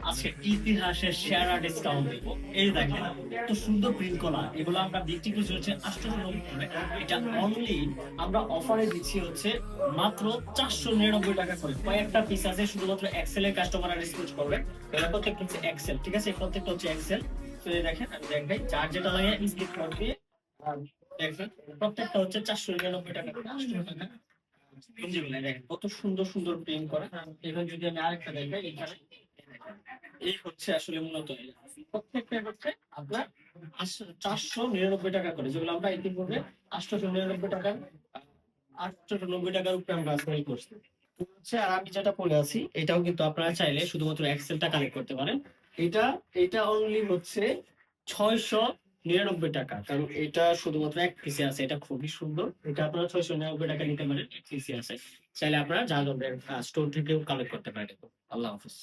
আজকে ইতিহাসের সেরা ডিসকাউন্ট দিব। এই দেখেন এত সুন্দর প্রিন্ট করা, এগুলো আমরা বিক্রি করছি হচ্ছে 890 টাকা। এটা অনলি আমরা অফারে দিচ্ছি হচ্ছে মাত্র 499 টাকা করে। কয়েকটা পিস আছে, শুধুমাত্র এক্সেল এর কাস্টমাররা রিসপন্স করবে। এটা প্রত্যেকটা হচ্ছে এক্সেল, ঠিক আছে? প্রত্যেকটা হচ্ছে এক্সেল। তো এই দেখেন আমি দেখাই, যার যেটা লাগে স্ক্রিনশট দিয়ে দেখেন। প্রত্যেকটা হচ্ছে 499 টাকা করে, 800 টাকা। দেখেন কত সুন্দর সুন্দর প্রিন্ট করা। এবার যদি আমি আরেকটা দেখাই, এখানে এই হচ্ছে আসলে মূলত প্রত্যেকটা হচ্ছে আপনার 499 টাকা করে, যেগুলো আমরা ইতিপূর্বে 899 টাকার 890 টাকার উপরে আমরা সেল করছি। তো হচ্ছে আর আমি যেটা বলে আছি, এটাও কিন্তু আপনারা চাইলে শুধুমাত্র এক্সেলটা কালেক্ট করতে পারেন। এটা এটা অনলি হচ্ছে 699 টাকা, কারণ এটা শুধুমাত্র এক পিসে আছে। এটা খুবই সুন্দর, এটা আপনারা 699 টাকা নিতে পারেন, এক পিসে আছে। চাইলে আপনারা জাহাঙ্গীর স্টোর থেকেও কালেক্ট করতে পারেন। আল্লাহ হাফিজ।